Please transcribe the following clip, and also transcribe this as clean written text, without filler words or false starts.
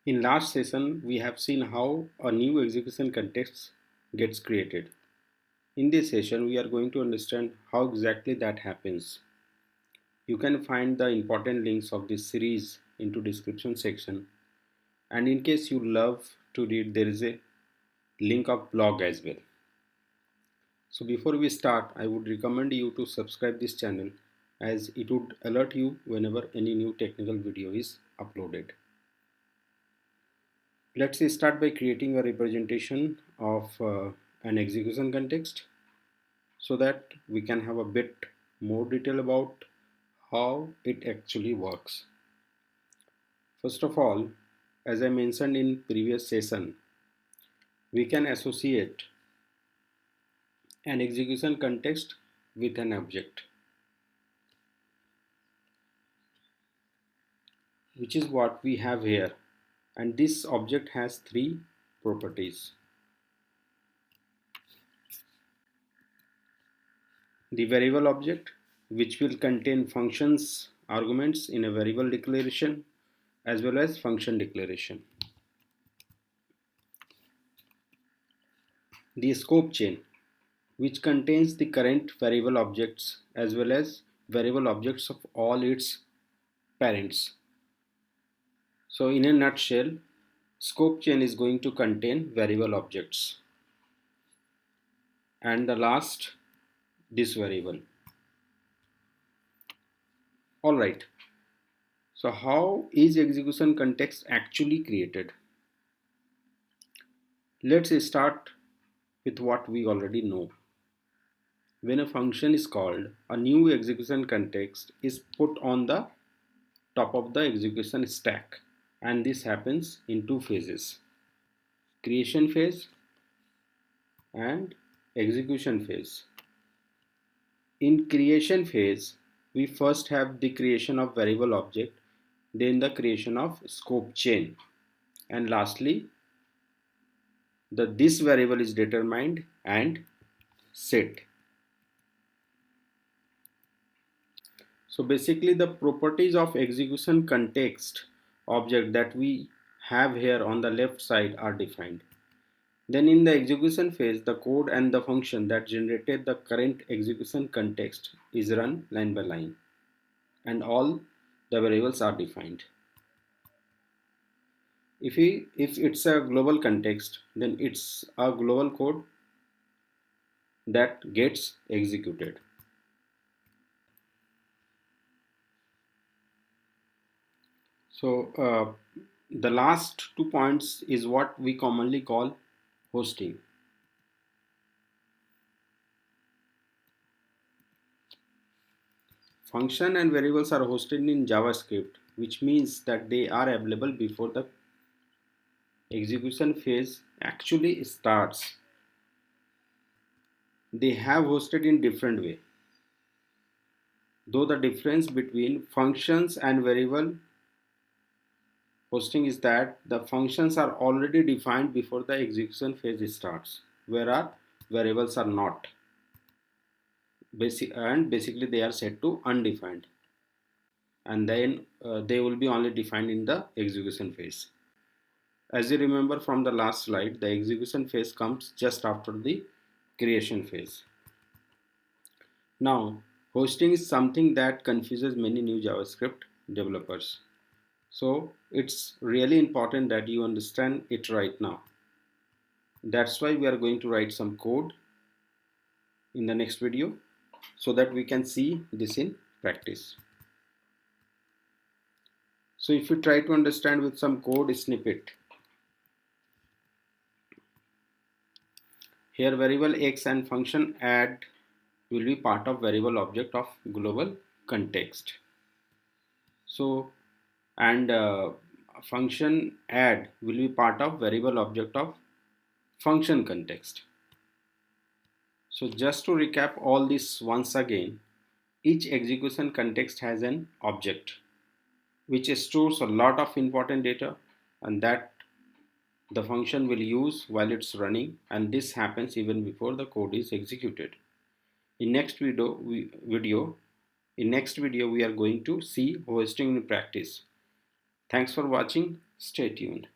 In last session, we have seen how a new execution context gets created. In this session, we are going to understand how exactly that happens. You can find the important links of this series into description section. And in case you love to read, there is a link of blog as well. So before we start, I would recommend you to subscribe this channel as it would alert you whenever any new technical video is uploaded. Let's start by creating a representation of an execution context so that we can have a bit more detail about how it actually works. First of all, as I mentioned in previous session, we can associate an execution context with an object, which is what we have here. And this object has three properties. The variable object, which will contain functions arguments in a variable declaration as well as function declaration. The scope chain, which contains the current variable objects as well as variable objects of all its parents. So in a nutshell, scope chain is going to contain variable objects. And the last, this variable. Alright, so how is execution context actually created? Let's start with what we already know. When a function is called, a new execution context is put on the top of the execution stack, and this happens in two phases: creation phase and execution phase. In creation phase, we first have the creation of variable object, then the creation of scope chain, and lastly this variable is determined and set. So basically the properties of execution context object that we have here on the left side are defined. Then in the execution phase, the code and the function that generated the current execution context is run line by line, and all the variables are defined. If it's a global context, then it's a global code that gets executed. So the last 2 points is what we commonly call hosting. Function and variables are hosted in JavaScript, which means that they are available before the execution phase actually starts. They have hosted in different way. Though the difference between functions and variable hosting is that the functions are already defined before the execution phase starts, whereas variables are not. Basically they are set to undefined, and then they will be only defined in the execution phase. As you remember from the last slide, the execution phase comes just after the creation phase. Now, hosting is something that confuses many new JavaScript developers. So it's really important that you understand it right now. That's why we are going to write some code in the next video so that we can see this in practice. So if you try to understand with some code snippet, here variable x and function add will be part of variable object of global context. So and function add will be part of variable object of function context. So just to recap all this once again, each execution context has an object which stores a lot of important data, and that the function will use while it's running, and this happens even before the code is executed. In next video we are going to see hosting in practice. Thanks for watching. Stay tuned.